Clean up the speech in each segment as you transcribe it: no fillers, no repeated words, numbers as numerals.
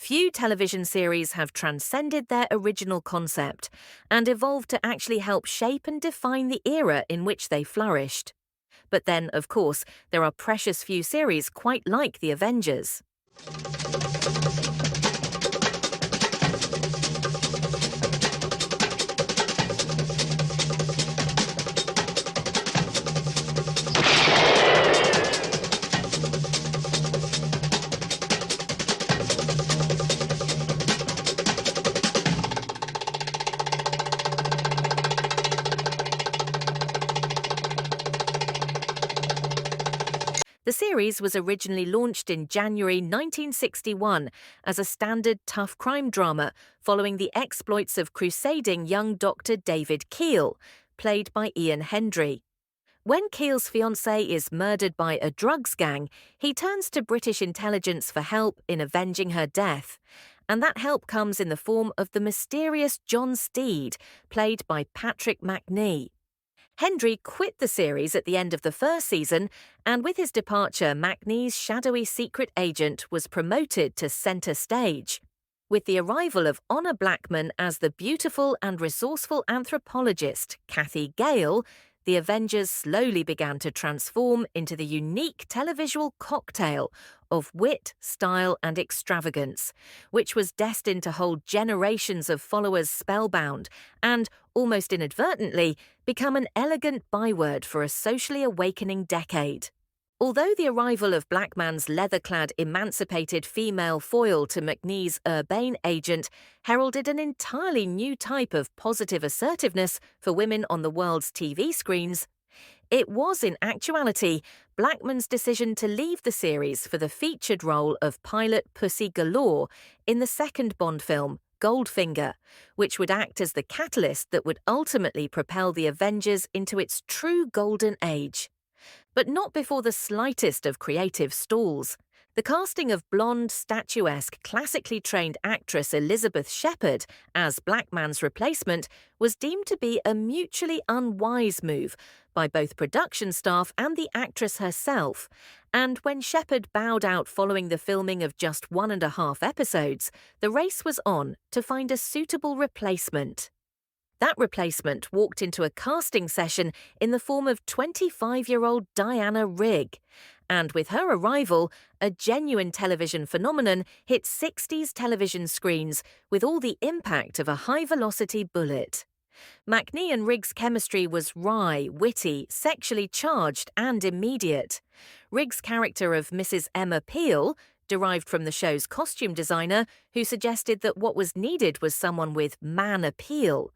Few television series have transcended their original concept and evolved to actually help shape and define the era in which they flourished. But then, of course, there are precious few series quite like the Avengers. The series was originally launched in January 1961 as a standard tough crime drama following the exploits of crusading young Dr. David Keel, played by Ian Hendry. When Keel's fiancée is murdered by a drugs gang, he turns to British intelligence for help in avenging her death. And that help comes in the form of the mysterious John Steed, played by Patrick Macnee. Hendry quit the series at the end of the first season, and with his departure, Macnee's shadowy secret agent was promoted to centre stage. With the arrival of Honor Blackman as the beautiful and resourceful anthropologist Cathy Gale, the Avengers slowly began to transform into the unique televisual cocktail of wit, style, and extravagance, which was destined to hold generations of followers spellbound and, almost inadvertently, become an elegant byword for a socially awakening decade. Although the arrival of Blackman's leather-clad emancipated female foil to Macnee's urbane agent heralded an entirely new type of positive assertiveness for women on the world's TV screens, it was in actuality Blackman's decision to leave the series for the featured role of pilot Pussy Galore in the second Bond film, Goldfinger, which would act as the catalyst that would ultimately propel the Avengers into its true golden age. But not before the slightest of creative stalls. The casting of blonde, statuesque, classically trained actress Elizabeth Shepard as Blackman's replacement was deemed to be a mutually unwise move by both production staff and the actress herself, and when Shepard bowed out following the filming of just 1.5 episodes, the race was on to find a suitable replacement. That replacement walked into a casting session in the form of 25-year-old Diana Rigg, and with her arrival, a genuine television phenomenon hit 60s television screens with all the impact of a high-velocity bullet. Macnee and Rigg's chemistry was wry, witty, sexually charged, and immediate. Rigg's character of Mrs. Emma Peel, derived from the show's costume designer, who suggested that what was needed was someone with man appeal,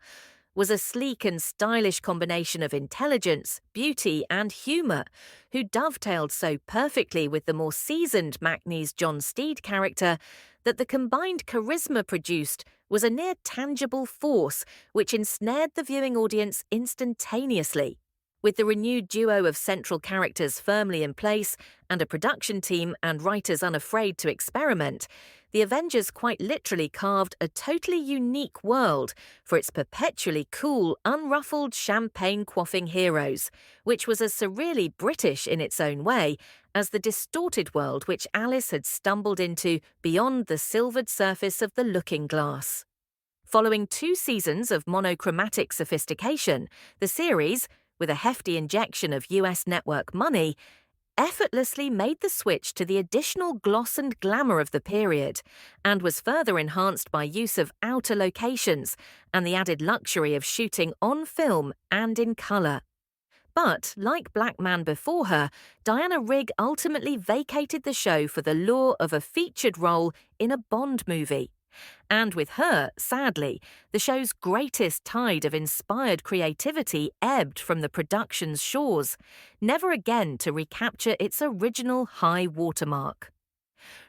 was a sleek and stylish combination of intelligence, beauty, and humour, who dovetailed so perfectly with the more seasoned Macnee's John Steed character that the combined charisma produced was a near tangible force which ensnared the viewing audience instantaneously. With the renewed duo of central characters firmly in place and a production team and writers unafraid to experiment, the Avengers quite literally carved a totally unique world for its perpetually cool, unruffled, champagne-quaffing heroes, which was as surreally British in its own way as the distorted world which Alice had stumbled into beyond the silvered surface of the looking glass. Following 2 seasons of monochromatic sophistication, the series, with a hefty injection of US network money, effortlessly made the switch to the additional gloss and glamour of the period, and was further enhanced by use of outer locations and the added luxury of shooting on film and in colour. But, like Blackman before her, Diana Rigg ultimately vacated the show for the lure of a featured role in a Bond movie. And with her, sadly, the show's greatest tide of inspired creativity ebbed from the production's shores, never again to recapture its original high watermark.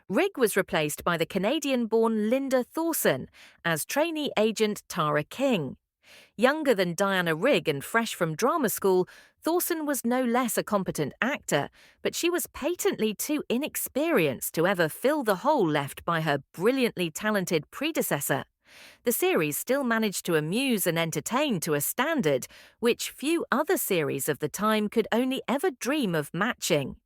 Rigg was replaced by the Canadian-born Linda Thorson as trainee agent Tara King. Younger than Diana Rigg and fresh from drama school, Thorson was no less a competent actor, but she was patently too inexperienced to ever fill the hole left by her brilliantly talented predecessor. The series still managed to amuse and entertain to a standard which few other series of the time could only ever dream of matching.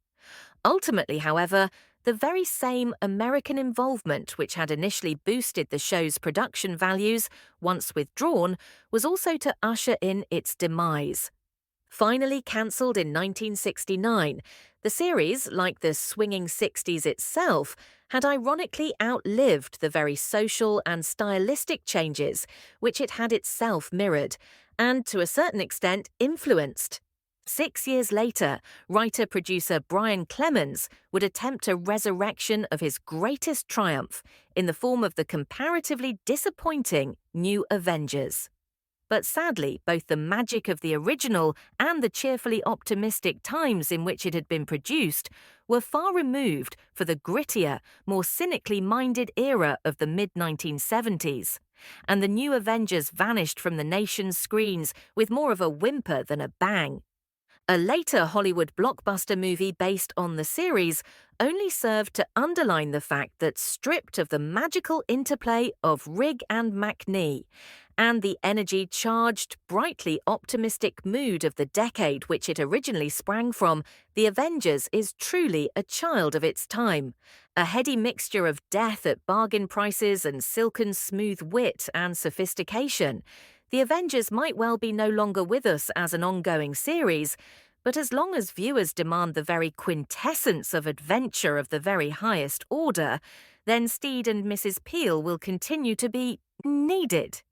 Ultimately, however, the very same American involvement which had initially boosted the show's production values, once withdrawn, was also to usher in its demise. Finally cancelled in 1969, the series, like the swinging 60s itself, had ironically outlived the very social and stylistic changes which it had itself mirrored, and to a certain extent influenced. 6 years later, writer-producer Brian Clemens would attempt a resurrection of his greatest triumph in the form of the comparatively disappointing New Avengers. But sadly, both the magic of the original and the cheerfully optimistic times in which it had been produced were far removed for the grittier, more cynically minded era of the mid-1970s. And the New Avengers vanished from the nation's screens with more of a whimper than a bang. A later Hollywood blockbuster movie based on the series only served to underline the fact that, stripped of the magical interplay of Rigg and Macnee, and the energy-charged, brightly optimistic mood of the decade which it originally sprang from, The Avengers is truly a child of its time. A heady mixture of death at bargain prices and silken smooth wit and sophistication. The Avengers might well be no longer with us as an ongoing series, but as long as viewers demand the very quintessence of adventure of the very highest order, then Steed and Mrs. Peel will continue to be needed.